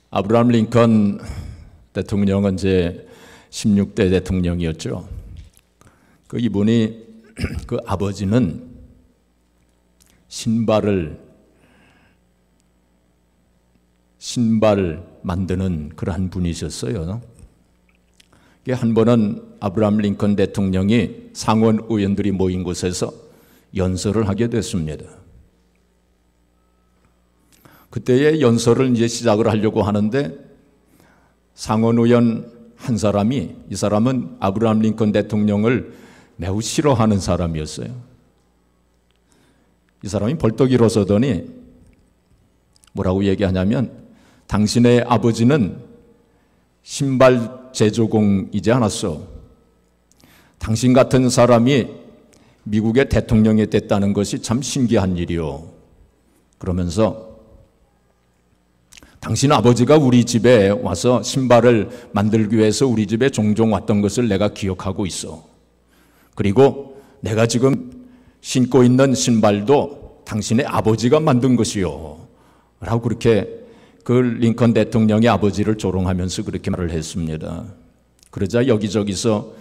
아브라함 링컨 대통령은 이제 16대 대통령이었죠. 이분이 그 아버지는 신발 만드는 그러한 분이셨어요. 한 번은 아브라함 링컨 대통령이 상원 의원들이 모인 곳에서 연설을 하게 됐습니다. 그때의 연설을 이제 시작을 하려고 하는데 상원 의원 한 사람이, 이 사람은 아브라함 링컨 대통령을 매우 싫어하는 사람이었어요. 이 사람이 벌떡 일어서더니 뭐라고 얘기하냐면, 당신의 아버지는 신발 제조공이지 않았어. 당신 같은 사람이 미국의 대통령이 됐다는 것이 참 신기한 일이요. 그러면서 당신 아버지가 우리 집에 와서 신발을 만들기 위해서 우리 집에 종종 왔던 것을 내가 기억하고 있어. 그리고 내가 지금 신고 있는 신발도 당신의 아버지가 만든 것이요. 라고 그렇게 그 링컨 대통령의 아버지를 조롱하면서 그렇게 말을 했습니다. 그러자 여기저기서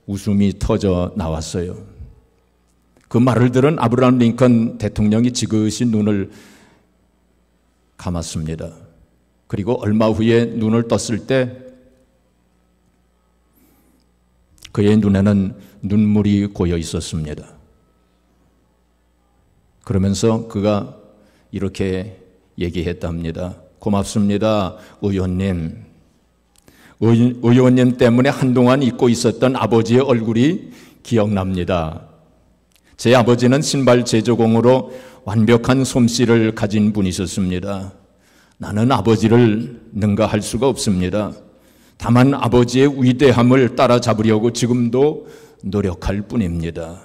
웃음이 터져 나왔어요. 그 말을 들은 아브라함 링컨 대통령이 지그시 눈을 감았습니다. 그리고 얼마 후에 눈을 떴을 때 그의 눈에는 눈물이 고여 있었습니다. 그러면서 그가 이렇게 얘기했답니다. 고맙습니다, 의원님. 의원님 때문에 한동안 잊고 있었던 아버지의 얼굴이 기억납니다. 제 아버지는 신발 제조공으로 완벽한 솜씨를 가진 분이셨습니다. 나는 아버지를 능가할 수가 없습니다. 다만 아버지의 위대함을 따라잡으려고 지금도 노력할 뿐입니다.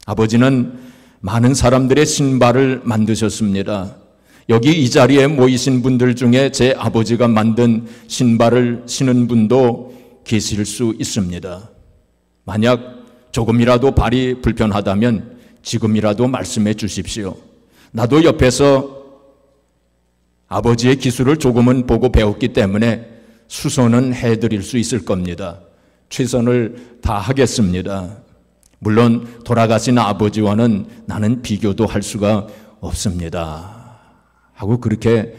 아버지는 많은 사람들의 신발을 만드셨습니다. 여기 이 자리에 모이신 분들 중에 제 아버지가 만든 신발을 신은 분도 계실 수 있습니다. 만약 조금이라도 발이 불편하다면 지금이라도 말씀해 주십시오. 나도 옆에서 아버지의 기술을 조금은 보고 배웠기 때문에 수선은 해드릴 수 있을 겁니다. 최선을 다하겠습니다. 물론 돌아가신 아버지와는 나는 비교도 할 수가 없습니다. 하고 그렇게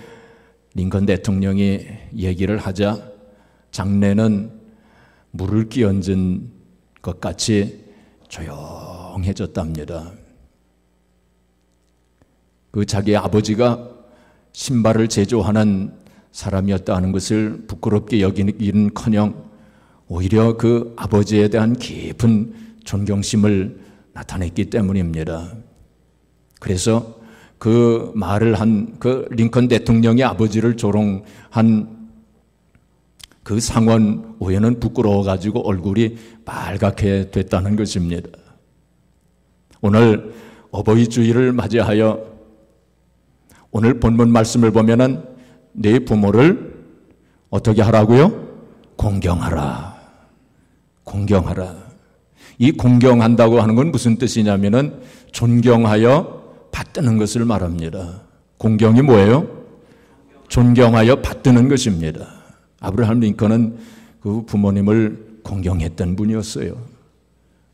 링컨 대통령이 얘기를 하자 장내는 물을 끼얹은 것 같이 조용해졌답니다. 그 자기 아버지가 신발을 제조하는 사람이었다는 것을 부끄럽게 여기는커녕 오히려 그 아버지에 대한 깊은 존경심을 나타냈기 때문입니다. 그래서 그 말을 한 그 링컨 대통령의 아버지를 조롱한 그 상원 의원은 부끄러워가지고 얼굴이 빨갛게 됐다는 것입니다. 오늘 어버이 주일을 맞이하여 오늘 본문 말씀을 보면은 네 부모를 어떻게 하라고요? 공경하라. 공경하라. 이 공경한다고 하는 건 무슨 뜻이냐면은 존경하여 받드는 것을 말합니다. 공경이 뭐예요? 존경하여 받드는 것입니다. 아브라함 링컨은 그 부모님을 공경했던 분이었어요.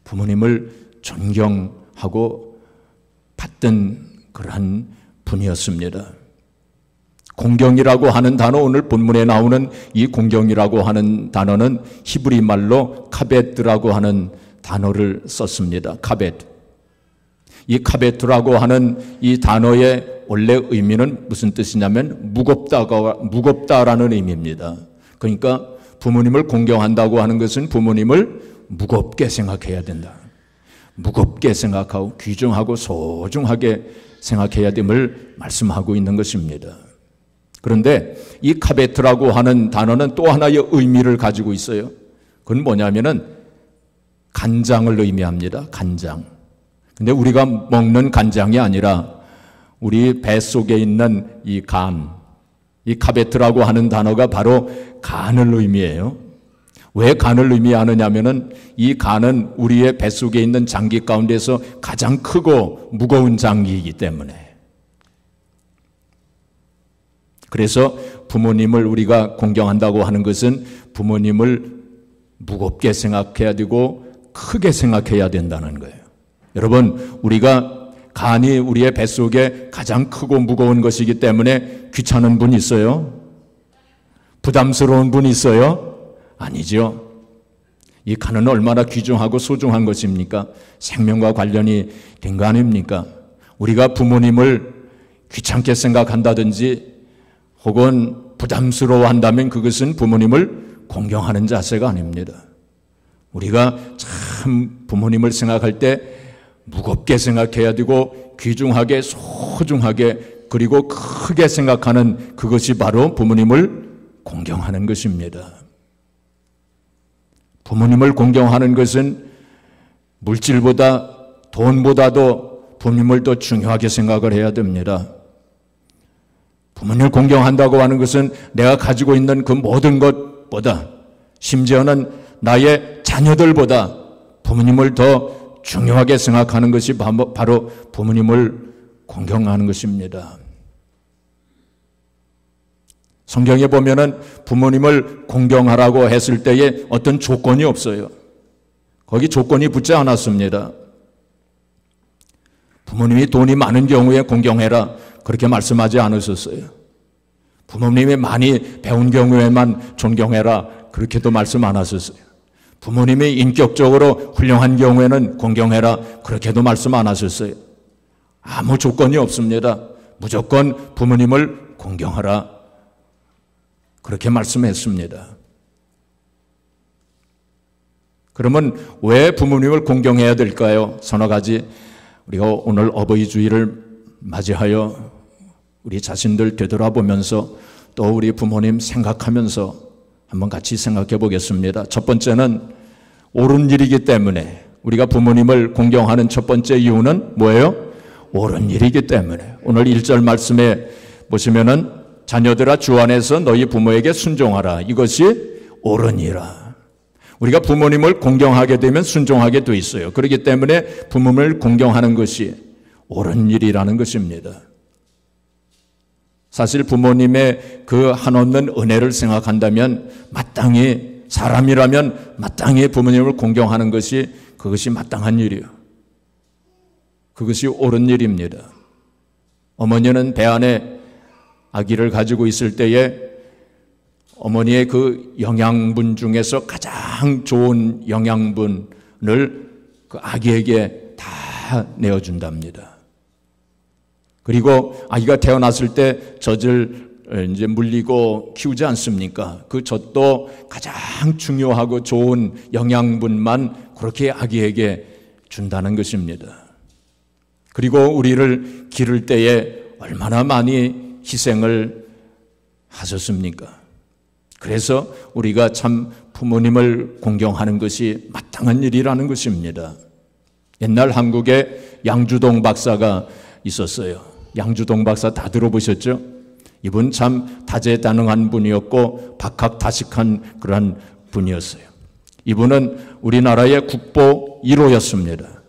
부모님을 존경하고 받던 그러한 분이었습니다. 공경이라고 하는 단어, 오늘 본문에 나오는 이 공경이라고 하는 단어는 히브리 말로 카베트라고 하는 단어를 썼습니다. 카베트. 이 카베트라고 하는 이 단어의 원래 의미는 무슨 뜻이냐면 무겁다라는 의미입니다. 그러니까 부모님을 공경한다고 하는 것은 부모님을 무겁게 생각해야 된다. 무겁게 생각하고 귀중하고 소중하게 생각해야 됨을 말씀하고 있는 것입니다. 그런데 이 카베트라고 하는 단어는 또 하나의 의미를 가지고 있어요. 그건 뭐냐면은 간장을 의미합니다. 간장. 근데 우리가 먹는 간장이 아니라 우리 뱃속에 있는 이 간, 이 카베트라고 하는 단어가 바로 간을 의미해요. 왜 간을 의미하느냐면은 이 간은 우리의 뱃속에 있는 장기 가운데서 가장 크고 무거운 장기이기 때문에. 그래서 부모님을 우리가 공경한다고 하는 것은 부모님을 무겁게 생각해야 되고 크게 생각해야 된다는 거예요. 여러분, 우리가 간이 우리의 뱃속에 가장 크고 무거운 것이기 때문에 귀찮은 분 있어요? 부담스러운 분 있어요? 아니죠. 이 간은 얼마나 귀중하고 소중한 것입니까? 생명과 관련이 된 거 아닙니까? 우리가 부모님을 귀찮게 생각한다든지 혹은 부담스러워한다면 그것은 부모님을 공경하는 자세가 아닙니다. 우리가 참 부모님을 생각할 때 무겁게 생각해야 되고 귀중하게 소중하게 그리고 크게 생각하는 그것이 바로 부모님을 공경하는 것입니다. 부모님을 공경하는 것은 물질보다 돈보다도 부모님을 더 중요하게 생각을 해야 됩니다. 부모님을 공경한다고 하는 것은 내가 가지고 있는 그 모든 것보다 심지어는 나의 자녀들보다 부모님을 더 중요하게 생각하는 것이 바로 부모님을 공경하는 것입니다. 성경에 보면은 부모님을 공경하라고 했을 때에 어떤 조건이 없어요. 거기 조건이 붙지 않았습니다. 부모님이 돈이 많은 경우에 공경해라 그렇게 말씀하지 않으셨어요. 부모님이 많이 배운 경우에만 존경해라 그렇게도 말씀 안 하셨어요. 부모님이 인격적으로 훌륭한 경우에는 공경해라 그렇게도 말씀 안 하셨어요. 아무 조건이 없습니다. 무조건 부모님을 공경하라 그렇게 말씀했습니다. 그러면 왜 부모님을 공경해야 될까요? 서너 가지 우리가 오늘 어버이 주일을 맞이하여 우리 자신들 되돌아보면서 또 우리 부모님 생각하면서 한번 같이 생각해 보겠습니다. 첫 번째는 옳은 일이기 때문에 우리가 부모님을 공경하는 첫 번째 이유는 뭐예요? 옳은 일이기 때문에. 오늘 1절 말씀에 보시면은 자녀들아 주 안에서 너희 부모에게 순종하라. 이것이 옳은 일이라. 우리가 부모님을 공경하게 되면 순종하게 돼 있어요. 그렇기 때문에 부모님을 공경하는 것이 옳은 일이라는 것입니다. 사실 부모님의 그 한없는 은혜를 생각한다면 마땅히 사람이라면 마땅히 부모님을 공경하는 것이 그것이 마땅한 일이에요. 그것이 옳은 일입니다. 어머니는 배 안에 아기를 가지고 있을 때에 어머니의 그 영양분 중에서 가장 좋은 영양분을 그 아기에게 다 내어준답니다. 그리고 아기가 태어났을 때 젖을 이제 물리고 키우지 않습니까? 그 젖도 가장 중요하고 좋은 영양분만 그렇게 아기에게 준다는 것입니다. 그리고 우리를 기를 때에 얼마나 많이 희생을 하셨습니까? 그래서 우리가 참 부모님을 공경하는 것이 마땅한 일이라는 것입니다. 옛날 한국에 양주동 박사가 있었어요. 양주동 박사 다 들어보셨죠? 이분 참 다재다능한 분이었고 박학다식한 그러한 분이었어요. 이분은 우리나라의 국보 1호였습니다.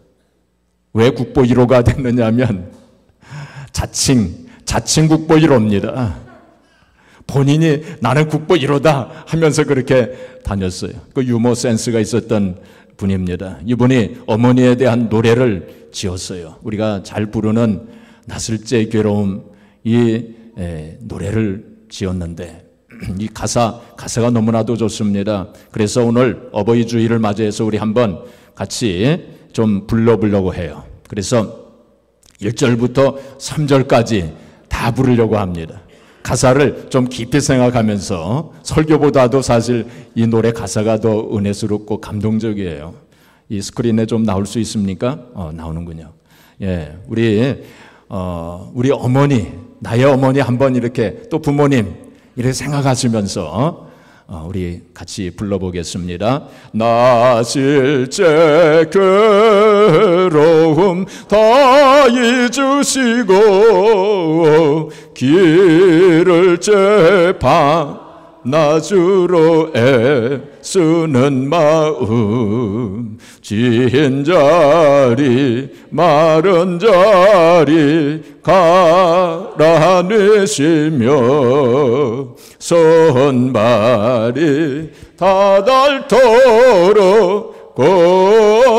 왜 국보 1호가 됐느냐 하면 자칭 국보 1호입니다. 본인이 나는 국보 1호다 하면서 그렇게 다녔어요. 그 유머 센스가 있었던 분입니다. 이분이 어머니에 대한 노래를 지었어요. 우리가 잘 부르는 나슬제 괴로움 이 노래를 지었는데 이 가사가 너무나도 좋습니다. 그래서 오늘 어버이 주일을 맞이해서 우리 한번 같이 좀 불러보려고 해요. 그래서 1절부터 3절까지 다 부르려고 합니다. 가사를 좀 깊이 생각하면서 설교보다도 사실 이 노래 가사가 더 은혜스럽고 감동적이에요. 이 스크린에 좀 나올 수 있습니까? 나오는군요. 예, 우리 어머니, 나의 어머니 한번 이렇게 또 부모님 이렇게 생각하시면서 우리 같이 불러보겠습니다. 나 실제 괴로움 다 잊으시고 길을 나주로 애쓰는 마음, 지은 자리 마른 자리 갈아내시며 손발이 다닳도록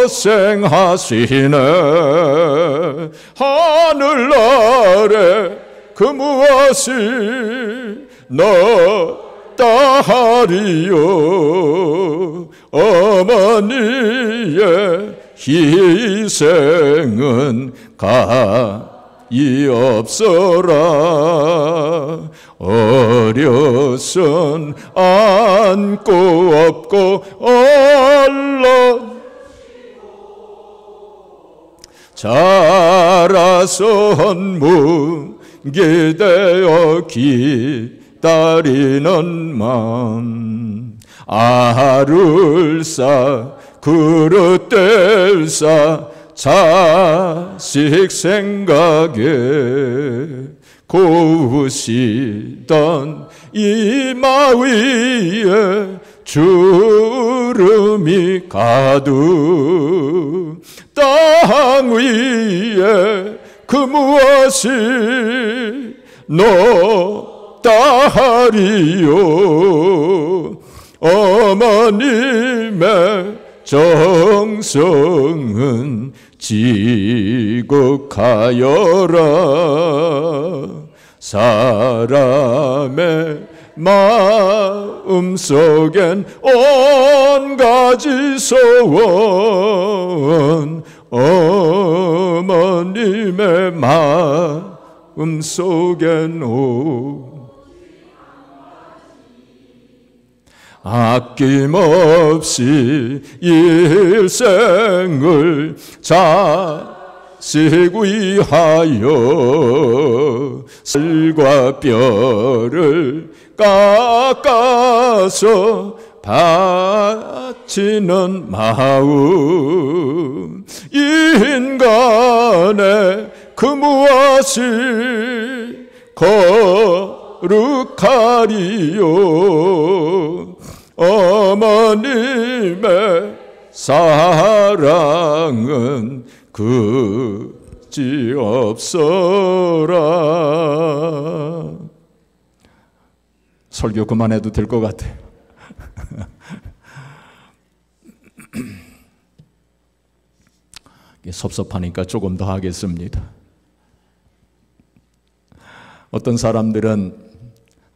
고생하시네. 하늘 아래 그 무엇이 너 따하리요. 어머니의 희생은 가히 없어라. 어려선 안고 업고 얼른 자라선 뭉게되어 기다리는 마음, 알을 싸 그릇들 싸 자식 생각에 고우시던 이마 위에 주름이 가득, 땅 위에 그 무엇이 높다하리요. 어머님의 정성은 지극하여라. 사람의 마음속엔 온가지 소원, 어머님의 마음속엔 아낌없이 일생을 자식 위하여 살과 뼈를 깎아서 바치는 마음, 인간의 그 무엇이 거룩하리요. 어머님의 사랑은 그지 없어라. 설교 그만해도 될 것 같아요. 섭섭하니까 조금 더 하겠습니다. 어떤 사람들은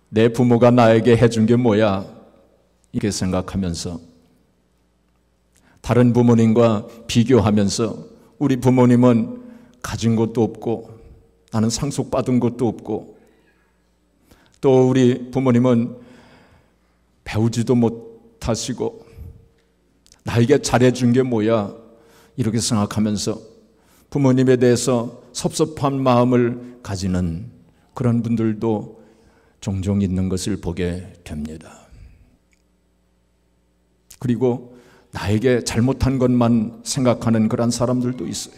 내 부모가 나에게 해준 게 뭐야? 이렇게 생각하면서 다른 부모님과 비교하면서 우리 부모님은 가진 것도 없고 나는 상속받은 것도 없고 또 우리 부모님은 배우지도 못하시고 나에게 잘해준 게 뭐야? 이렇게 생각하면서 부모님에 대해서 섭섭한 마음을 가지는 그런 분들도 종종 있는 것을 보게 됩니다. 그리고 나에게 잘못한 것만 생각하는 그런 사람들도 있어요.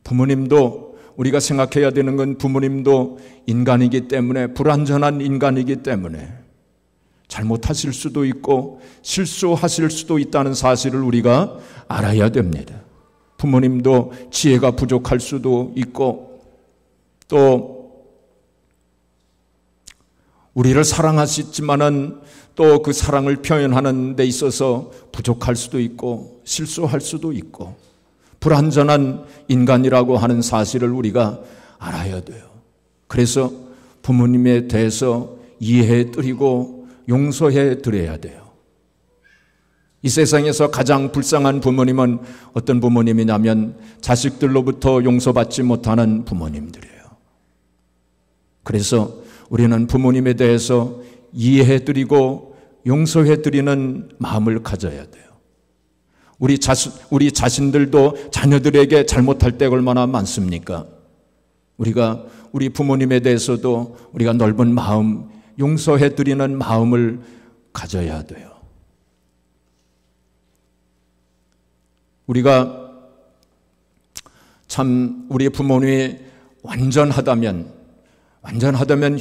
부모님도 우리가 생각해야 되는 건 부모님도 인간이기 때문에, 불완전한 인간이기 때문에 잘못하실 수도 있고 실수하실 수도 있다는 사실을 우리가 알아야 됩니다. 부모님도 지혜가 부족할 수도 있고 또 우리를 사랑하시지만은 또 그 사랑을 표현하는 데 있어서 부족할 수도 있고 실수할 수도 있고 불완전한 인간이라고 하는 사실을 우리가 알아야 돼요. 그래서 부모님에 대해서 이해해 드리고 용서해 드려야 돼요. 이 세상에서 가장 불쌍한 부모님은 어떤 부모님이냐면 자식들로부터 용서받지 못하는 부모님들이에요. 그래서 우리는 부모님에 대해서 이해해드리고 용서해드리는 마음을 가져야 돼요. 우리 자신들도 자녀들에게 잘못할 때가 얼마나 많습니까? 우리가 우리 부모님에 대해서도 우리가 넓은 마음, 용서해드리는 마음을 가져야 돼요. 우리가 참 우리 부모님이 완전하다면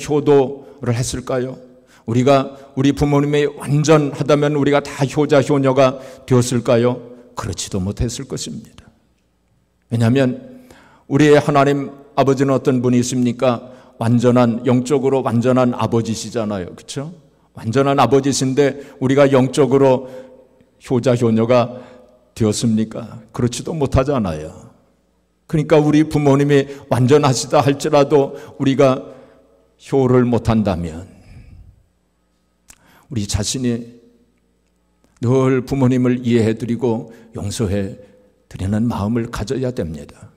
효도를 했을까요? 우리가 우리 부모님이 완전하다면 우리가 다 효자 효녀가 되었을까요? 그렇지도 못했을 것입니다. 왜냐하면 우리의 하나님 아버지는 어떤 분이십니까? 완전한, 영적으로 완전한 아버지시잖아요. 그렇죠? 완전한 아버지신데 우리가 영적으로 효자 효녀가 되었습니까? 그렇지도 못하잖아요. 그러니까 우리 부모님이 완전하시다 할지라도 우리가 효를 못한다면 우리 자신이 늘 부모님을 이해해드리고 용서해드리는 마음을 가져야 됩니다.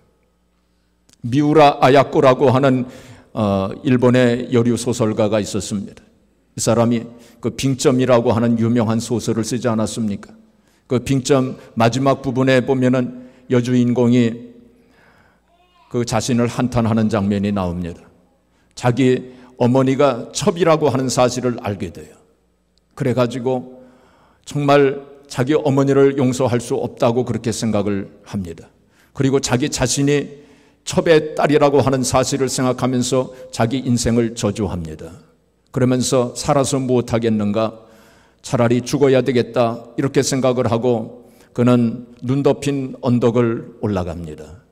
미우라 아야코라고 하는 일본의 여류 소설가가 있었습니다. 이 사람이 그 빙점이라고 하는 유명한 소설을 쓰지 않았습니까? 그 빙점 마지막 부분에 보면은 여주인공이 그 자신을 한탄하는 장면이 나옵니다. 자기 어머니가 첩이라고 하는 사실을 알게 돼요. 그래가지고 정말 자기 어머니를 용서할 수 없다고 그렇게 생각을 합니다. 그리고 자기 자신이 첩의 딸이라고 하는 사실을 생각하면서 자기 인생을 저주합니다. 그러면서 살아서 무엇하겠는가? 차라리 죽어야 되겠다 이렇게 생각을 하고 그는 눈 덮인 언덕을 올라갑니다.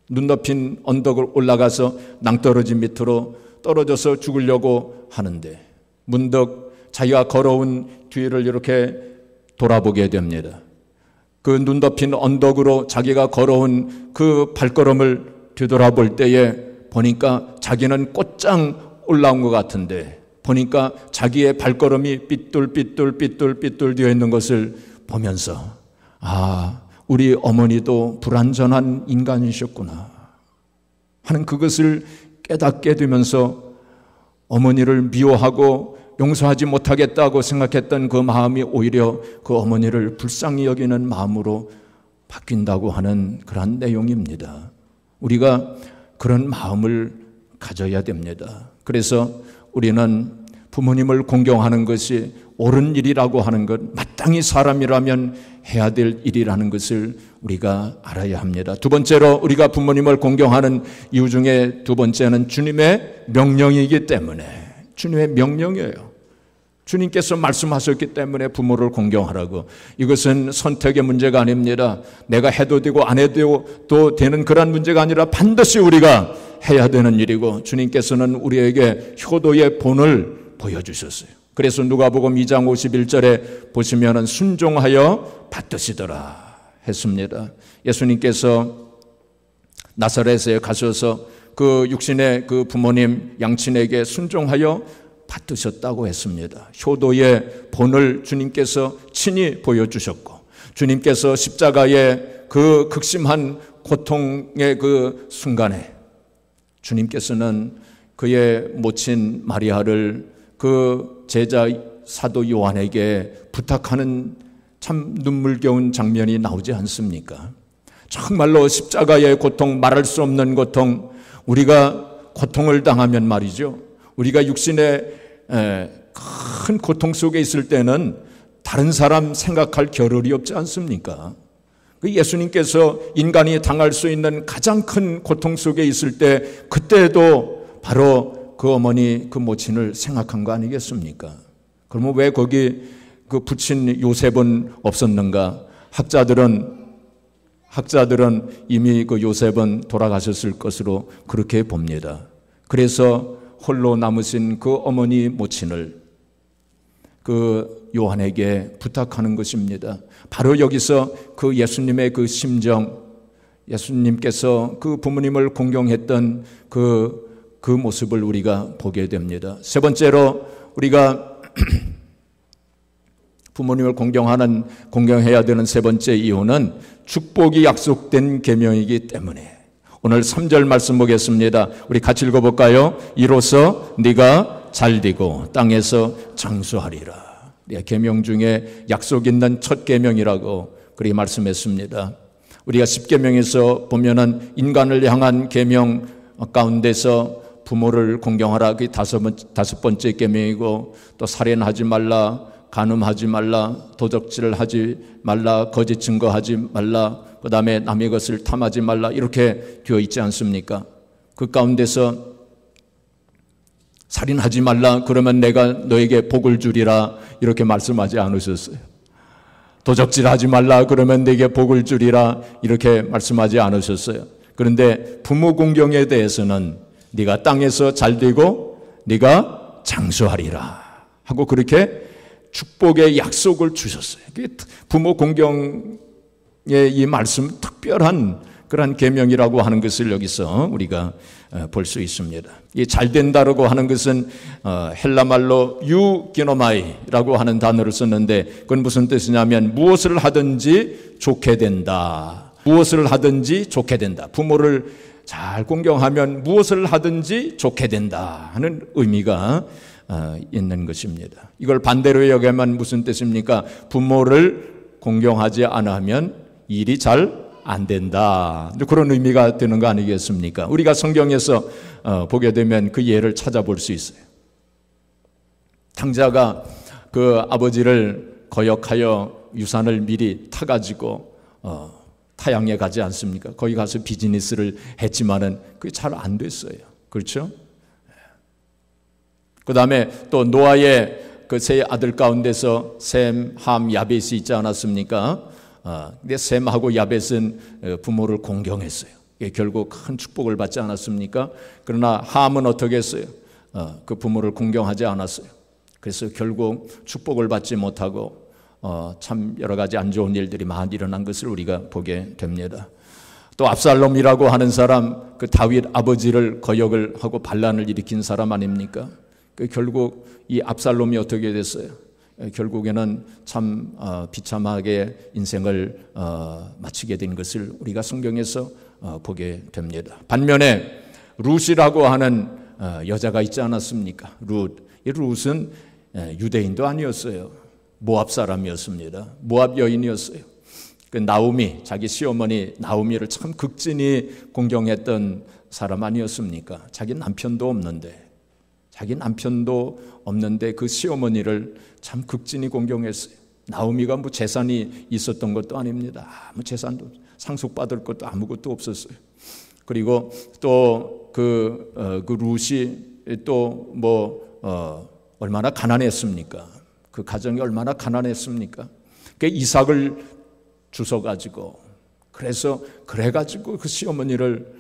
눈 덮인 언덕을 올라가서 낭떠러지 밑으로 떨어져서 죽으려고 하는데 문득 자기가 걸어온 뒤를 이렇게 돌아보게 됩니다. 그 눈 덮인 언덕으로 자기가 걸어온 그 발걸음을 뒤돌아볼 때에 보니까 자기는 곧장 올라온 것 같은데 보니까 자기의 발걸음이 삐뚤삐뚤 되어 있는 것을 보면서 우리 어머니도 불완전한 인간이셨구나 하는 그것을 깨닫게 되면서 어머니를 미워하고 용서하지 못하겠다고 생각했던 그 마음이 오히려 그 어머니를 불쌍히 여기는 마음으로 바뀐다고 하는 그런 내용입니다. 우리가 그런 마음을 가져야 됩니다. 그래서 우리는 부모님을 공경하는 것이 옳은 일이라고 하는 것, 마땅히 사람이라면 해야 될 일이라는 것을 우리가 알아야 합니다. 두 번째로 우리가 부모님을 공경하는 이유 중에 두 번째는 주님의 명령이기 때문에, 주님의 명령이에요. 주님께서 말씀하셨기 때문에 부모를 공경하라고. 이것은 선택의 문제가 아닙니다. 내가 해도 되고 안 해도 되는 그런 문제가 아니라 반드시 우리가 해야 되는 일이고 주님께서는 우리에게 효도의 본을 보여주셨어요. 그래서 누가복음 2장 51절에 보시면은 순종하여 받으시더라 했습니다. 예수님께서 나사렛에 가셔서 그 육신의 그 부모님 양친에게 순종하여 받으셨다고 했습니다. 효도의 본을 주님께서 친히 보여주셨고 주님께서 십자가의 그 극심한 고통의 그 순간에 주님께서는 그의 모친 마리아를 그 제자 사도 요한에게 부탁하는 참 눈물겨운 장면이 나오지 않습니까? 정말로 십자가의 고통, 말할 수 없는 고통, 우리가 고통을 당하면 말이죠. 우리가 육신의 큰 고통 속에 있을 때는 다른 사람 생각할 겨를이 없지 않습니까? 예수님께서 인간이 당할 수 있는 가장 큰 고통 속에 있을 때 그때도 바로 그 어머니, 그 모친을 생각한 거 아니겠습니까? 그러면 왜 거기 그 붙인 요셉은 없었는가? 학자들은 이미 그 요셉은 돌아가셨을 것으로 그렇게 봅니다. 그래서 홀로 남으신 그 어머니 모친을 그 요한에게 부탁하는 것입니다. 바로 여기서 그 예수님의 그 심정, 예수님께서 그 부모님을 공경했던 그 모습을 우리가 보게 됩니다. 세 번째로 우리가 부모님을 공경해야 되는 세 번째 이유는 축복이 약속된 계명이기 때문에. 오늘 3절 말씀 보겠습니다. 우리 같이 읽어볼까요? 이로써 네가 잘되고 땅에서 장수하리라. 계명 중에 약속 있는 첫 계명이라고 그렇게 말씀했습니다. 우리가 10계명에서 보면은 인간을 향한 계명 가운데서 부모를 공경하라, 그게 다섯 번째 계명이고, 또 살인하지 말라, 간음하지 말라, 도적질하지 말라, 거짓 증거하지 말라, 그 다음에 남의 것을 탐하지 말라, 이렇게 되어 있지 않습니까? 그 가운데서 살인하지 말라 그러면 내가 너에게 복을 주리라 이렇게 말씀하지 않으셨어요. 도적질하지 말라 그러면 내게 복을 주리라 이렇게 말씀하지 않으셨어요. 그런데 부모 공경에 대해서는 네가 땅에서 잘되고 네가 장수하리라 하고 그렇게 축복의 약속을 주셨어요. 부모 공경의 이 말씀 특별한 그런 계명이라고 하는 것을 여기서 우리가 볼 수 있습니다. 이 잘된다라고 하는 것은 헬라말로 유기노마이라고 하는 단어를 썼는데 그건 무슨 뜻이냐면 무엇을 하든지 좋게 된다. 무엇을 하든지 좋게 된다. 부모를 잘 공경하면 무엇을 하든지 좋게 된다 하는 의미가 있는 것입니다. 이걸 반대로 여기면 무슨 뜻입니까? 부모를 공경하지 않으면 일이 잘 안 된다. 그런 의미가 되는 거 아니겠습니까? 우리가 성경에서 보게 되면 그 예를 찾아볼 수 있어요. 탕자가 그 아버지를 거역하여 유산을 미리 타가지고 타향에 가지 않습니까? 거기 가서 비즈니스를 했지만은 그게 잘 안 됐어요. 그렇죠? 그 다음에 또 노아의 그 세 아들 가운데서 셈, 함, 야벳이 있지 않았습니까? 근데 셈하고 야벳은 부모를 공경했어요. 결국 큰 축복을 받지 않았습니까? 그러나 함은 어떻게 했어요? 그 부모를 공경하지 않았어요. 그래서 결국 축복을 받지 못하고 참 여러 가지 안 좋은 일들이 많이 일어난 것을 우리가 보게 됩니다. 또 압살롬이라고 하는 사람, 그 다윗 아버지를 거역을 하고 반란을 일으킨 사람 아닙니까? 결국 이 압살롬이 어떻게 됐어요? 결국에는 참 비참하게 인생을 마치게 된 것을 우리가 성경에서 보게 됩니다. 반면에 룻이라고 하는 여자가 있지 않았습니까? 이 룻은 유대인도 아니었어요. 모압 사람이었습니다. 모압 여인이었어요. 그 나오미, 자기 시어머니 나오미를 참 극진히 공경했던 사람 아니었습니까? 자기 남편도 없는데 그 시어머니를 참 극진히 공경했어요. 나오미가 뭐 재산이 있었던 것도 아닙니다. 아무 재산도 상속받을 것도 아무것도 없었어요. 그리고 또 그 룻이 또 얼마나 가난했습니까? 그 가정이 얼마나 가난했습니까? 그 이삭을 주워가지고 그래가지고 그 시어머니를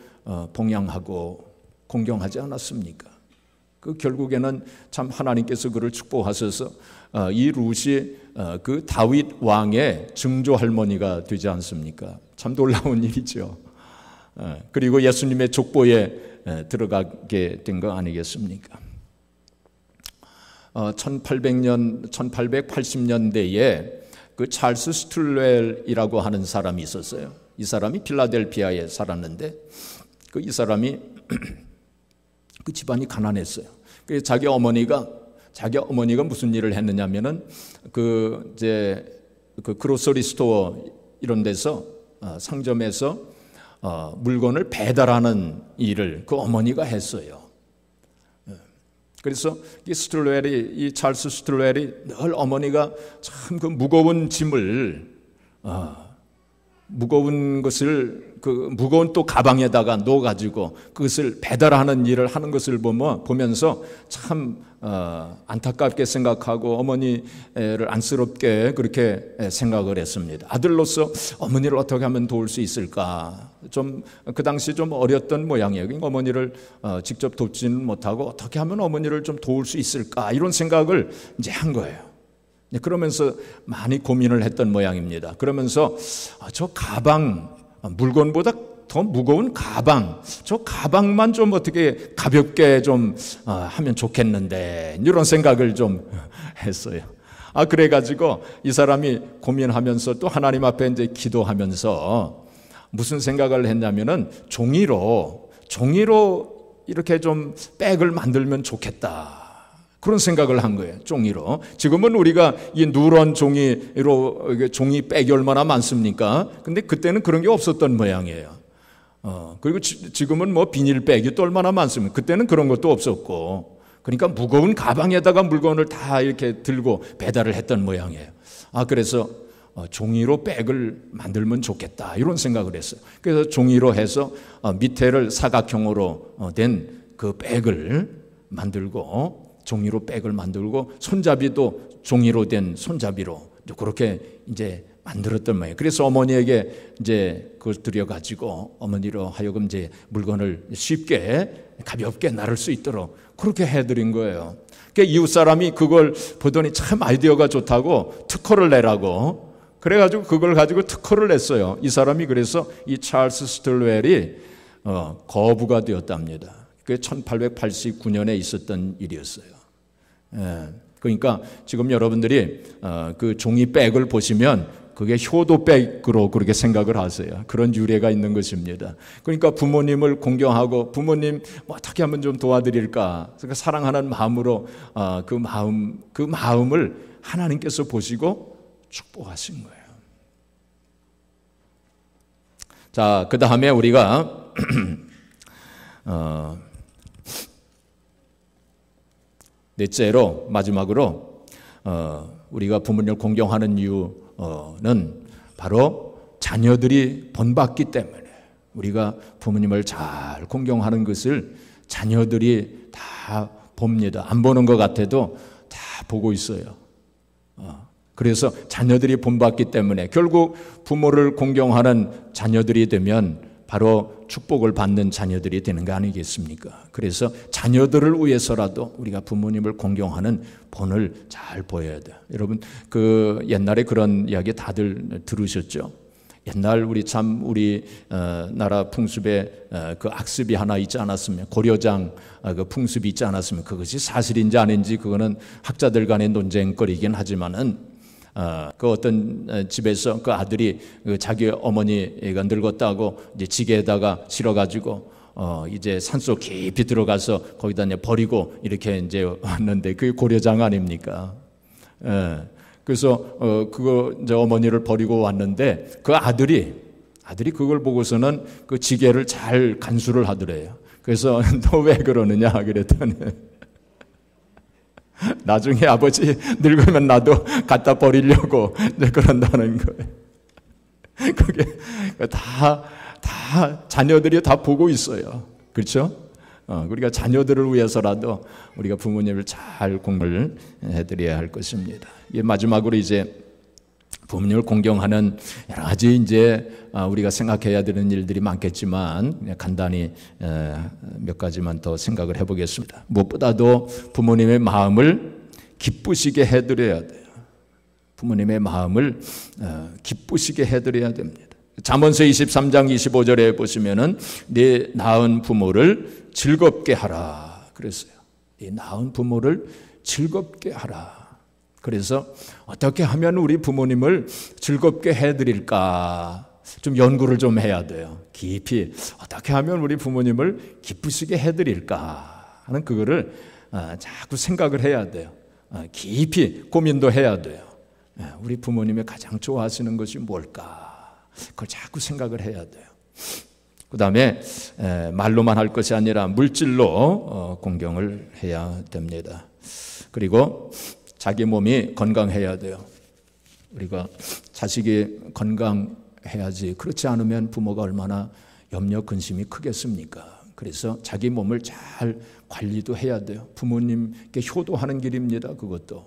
봉양하고 공경하지 않았습니까? 그 결국에는 참 하나님께서 그를 축복하셔서 이 룻이 그 다윗 왕의 증조 할머니가 되지 않습니까? 참 놀라운 일이죠. 그리고 예수님의 족보에 들어가게 된 거 아니겠습니까? 1880년대에 그 찰스 스툴웰이라고 하는 사람이 있었어요. 이 사람이 필라델피아에 살았는데 이 사람이 그 집안이 가난했어요. 그래서 자기 어머니가 무슨 일을 했느냐면은 그 그로서리 스토어 이런 데서 상점에서 물건을 배달하는 일을 그 어머니가 했어요. 그래서 이 찰스 스툴웰이 늘 어머니가 참 그 무거운 짐을 무거운 것을 그 무거운 또 가방에다가 넣어가지고 그것을 배달하는 일을 하는 것을 보면서 참 안타깝게 생각하고 어머니를 안쓰럽게 그렇게 생각을 했습니다. 아들로서 어머니를 어떻게 하면 도울 수 있을까? 좀 그 당시 좀 어렸던 모양이에요. 그러니까 어머니를 직접 돕지는 못하고 어떻게 하면 어머니를 좀 도울 수 있을까? 이런 생각을 이제 한 거예요. 그러면서 많이 고민을 했던 모양입니다. 그러면서 저 가방, 물건보다 더 무거운 가방, 저 가방만 좀 어떻게 가볍게 좀 하면 좋겠는데 이런 생각을 좀 했어요. 그래가지고 이 사람이 고민하면서 또 하나님 앞에 이제 기도하면서 무슨 생각을 했냐면은 종이로 이렇게 좀 백을 만들면 좋겠다. 그런 생각을 한 거예요. 종이로. 지금은 우리가 이 누런 종이로 종이백이 얼마나 많습니까? 근데 그때는 그런 게 없었던 모양이에요. 그리고 지금은 비닐백이 또 얼마나 많습니까? 그때는 그런 것도 없었고. 그러니까 무거운 가방에다가 물건을 다 이렇게 들고 배달을 했던 모양이에요. 그래서 종이로 백을 만들면 좋겠다. 이런 생각을 했어요. 그래서 종이로 해서 밑에를 사각형으로 된 그 백을 만들고 종이로 백을 만들고 손잡이도 종이로 된 손잡이로 그렇게 이제 만들었던 모양이에요. 그래서 어머니에게 이제 그걸 들여가지고 어머니로 하여금 이제 물건을 쉽게 가볍게 나를 수 있도록 그렇게 해드린 거예요. 그러니까 이웃 사람이 그걸 보더니 참 아이디어가 좋다고 특허를 내라고 그래가지고 그걸 가지고 특허를 냈어요. 이 사람이 그래서 이 찰스 스틸웰이 거부가 되었답니다. 그게 1889년에 있었던 일이었어요. 그러니까 지금 여러분들이 그 종이백을 보시면 그게 효도백으로 그렇게 생각을 하세요. 그런 유래가 있는 것입니다. 그러니까 부모님을 공경하고 부모님 뭐 어떻게 하면 좀 도와드릴까? 그러니까 사랑하는 마음으로 그 마음을 하나님께서 보시고 축복하신 거예요. 자, 그 다음에 우리가 넷째로 마지막으로 우리가 부모님을 공경하는 이유는 바로 자녀들이 본받기 때문에 우리가 부모님을 잘 공경하는 것을 자녀들이 다 봅니다. 안 보는 것 같아도 다 보고 있어요. 그래서 자녀들이 본받기 때문에 결국 부모를 공경하는 자녀들이 되면 바로 축복을 받는 자녀들이 되는 거 아니겠습니까? 그래서 자녀들을 위해서라도 우리가 부모님을 공경하는 본을 잘 보여야 돼요. 여러분 그 옛날에 그런 이야기 다들 들으셨죠? 옛날 우리 나라 풍습에 그 악습이 하나 있지 않았으면 고려장 그 풍습이 있지 않았으면 그것이 사실인지 아닌지 그거는 학자들 간의 논쟁거리긴 하지만은 그 어떤 집에서 그 아들이 자기 어머니가 늙었다고 이제 지게에다가 실어가지고 이제 산속 깊이 들어가서 거기다 이제 버리고 이렇게 이제 왔는데 그게 고려장 아닙니까? 그래서 그거 이제 어머니를 버리고 왔는데 그 아들이 그걸 보고서는 그 지게를 잘 간수를 하더래요. 그래서 너 왜 그러느냐 그랬더니 나중에 아버지 늙으면 나도 갖다 버리려고 그런다는 거예요. 그게 다 자녀들이 다 보고 있어요. 그렇죠? 우리가 자녀들을 위해서라도 우리가 부모님을 잘 공부를 해드려야 할 것입니다. 마지막으로 이제 부모님을 공경하는 여러 가지 이제 우리가 생각해야 되는 일들이 많겠지만 간단히 몇 가지만 더 생각을 해보겠습니다. 무엇보다도 부모님의 마음을 기쁘시게 해드려야 돼요. 부모님의 마음을 기쁘시게 해드려야 됩니다. 잠언서 23장 25절에 보시면은 네 낳은 부모를 즐겁게 하라 그랬어요. 네 낳은 부모를 즐겁게 하라. 그래서 어떻게 하면 우리 부모님을 즐겁게 해드릴까 좀 연구를 좀 해야 돼요. 깊이 어떻게 하면 우리 부모님을 기쁘시게 해드릴까 하는 그거를 자꾸 생각을 해야 돼요. 깊이 고민도 해야 돼요. 우리 부모님이 가장 좋아하시는 것이 뭘까 그걸 자꾸 생각을 해야 돼요. 그 다음에 말로만 할 것이 아니라 물질로 공경을 해야 됩니다. 그리고 자기 몸이 건강해야 돼요. 우리가 자식이 건강해야지 그렇지 않으면 부모가 얼마나 염려 근심이 크겠습니까? 그래서 자기 몸을 잘 관리도 해야 돼요. 부모님께 효도하는 길입니다. 그것도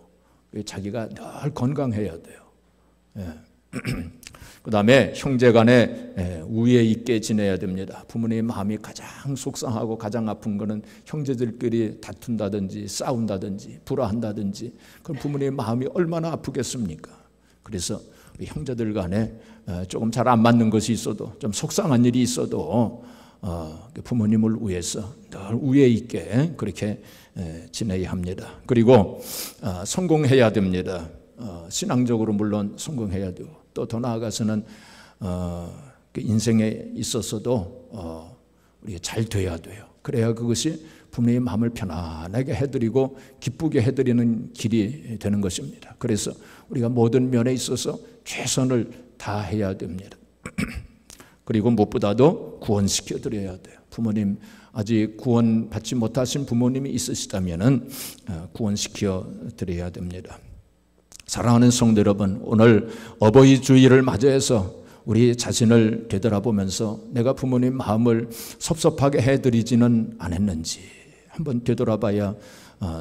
자기가 늘 건강해야 돼요. 그 다음에 형제간에 우애 있게 지내야 됩니다. 부모님의 마음이 가장 속상하고 가장 아픈 것은 형제들끼리 다툰다든지 싸운다든지 불화한다든지 그럼 부모님의 마음이 얼마나 아프겠습니까? 그래서 우리 형제들 간에 조금 잘 안 맞는 것이 있어도 좀 속상한 일이 있어도 부모님을 위해서 늘 우애 있게 그렇게 지내야 합니다. 그리고 성공해야 됩니다. 신앙적으로 물론 성공해야 되고 또 더 나아가서는 인생에 있어서도 우리가 잘 돼야 돼요. 그래야 그것이 부모의 마음을 편안하게 해드리고 기쁘게 해드리는 길이 되는 것입니다. 그래서 우리가 모든 면에 있어서 최선을 다해야 됩니다. 그리고 무엇보다도 구원시켜 드려야 돼요. 부모님 아직 구원받지 못하신 부모님이 있으시다면 구원시켜 드려야 됩니다. 사랑하는 성도 여러분, 오늘 어버이 주일을 맞이해서 우리 자신을 되돌아보면서 내가 부모님 마음을 섭섭하게 해드리지는 않았는지 한번 되돌아봐야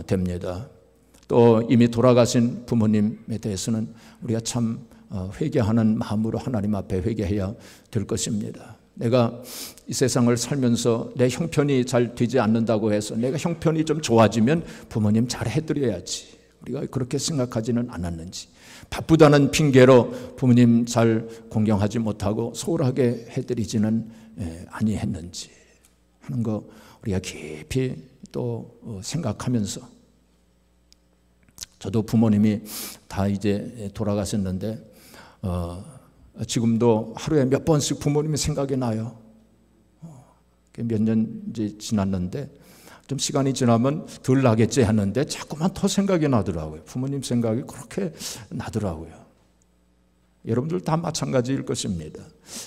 됩니다. 또 이미 돌아가신 부모님에 대해서는 우리가 참 회개하는 마음으로 하나님 앞에 회개해야 될 것입니다. 내가 이 세상을 살면서 내 형편이 잘 되지 않는다고 해서 내가 형편이 좀 좋아지면 부모님 잘 해드려야지, 우리가 그렇게 생각하지는 않았는지, 바쁘다는 핑계로 부모님 잘 공경하지 못하고 소홀하게 해드리지는 아니했는지 하는 거 우리가 깊이 또 생각하면서, 저도 부모님이 다 이제 돌아가셨는데 지금도 하루에 몇 번씩 부모님이 생각이 나요. 몇 년 이제 지났는데 좀 시간이 지나면 덜 나겠지 하는데 자꾸만 더 생각이 나더라고요. 부모님 생각이 그렇게 나더라고요. 여러분들 다 마찬가지일 것입니다.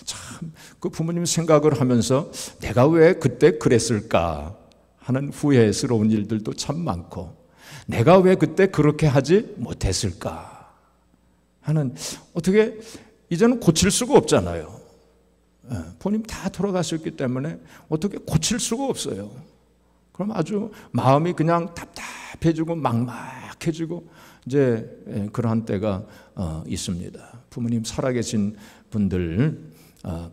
참 그 부모님 생각을 하면서 내가 왜 그때 그랬을까 하는 후회스러운 일들도 참 많고, 내가 왜 그때 그렇게 하지 못했을까 하는, 어떻게 이제는 고칠 수가 없잖아요. 부모님 다 돌아가셨기 때문에 어떻게 고칠 수가 없어요. 그럼 아주 마음이 그냥 답답해지고 막막해지고 이제 그러한 때가 있습니다. 부모님 살아계신 분들,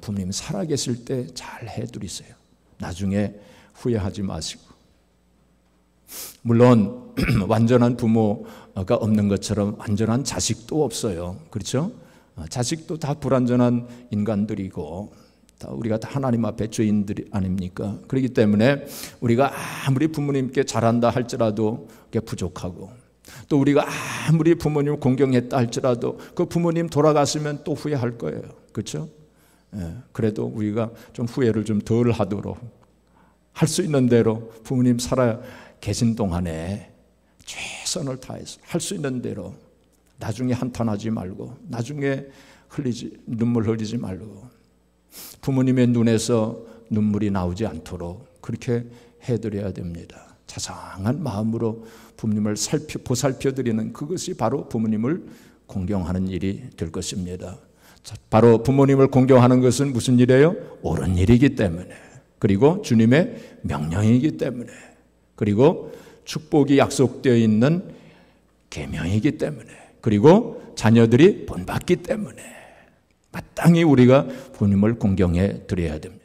부모님 살아계실 때 잘 해드리세요. 나중에 후회하지 마시고. 물론 완전한 부모가 없는 것처럼 완전한 자식도 없어요. 그렇죠? 자식도 다 불완전한 인간들이고 다 우리가 다 하나님 앞에 죄인들이 아닙니까? 그렇기 때문에 우리가 아무리 부모님께 잘한다 할지라도 그게 부족하고, 또 우리가 아무리 부모님을 공경했다 할지라도 그 부모님 돌아가시면 또 후회할 거예요. 그렇죠? 그래도 우리가 좀 후회를 좀 덜 하도록 할 수 있는 대로 부모님 살아 계신 동안에 최선을 다해서 할 수 있는 대로, 나중에 한탄하지 말고, 나중에 눈물 흘리지 말고, 부모님의 눈에서 눈물이 나오지 않도록 그렇게 해드려야 됩니다. 자상한 마음으로 부모님을 보살펴드리는, 그것이 바로 부모님을 공경하는 일이 될 것입니다. 바로 부모님을 공경하는 것은 무슨 일이에요? 옳은 일이기 때문에, 그리고 주님의 명령이기 때문에, 그리고 축복이 약속되어 있는 계명이기 때문에, 그리고 자녀들이 본받기 때문에 마땅히 우리가 부모님을 공경해 드려야 됩니다.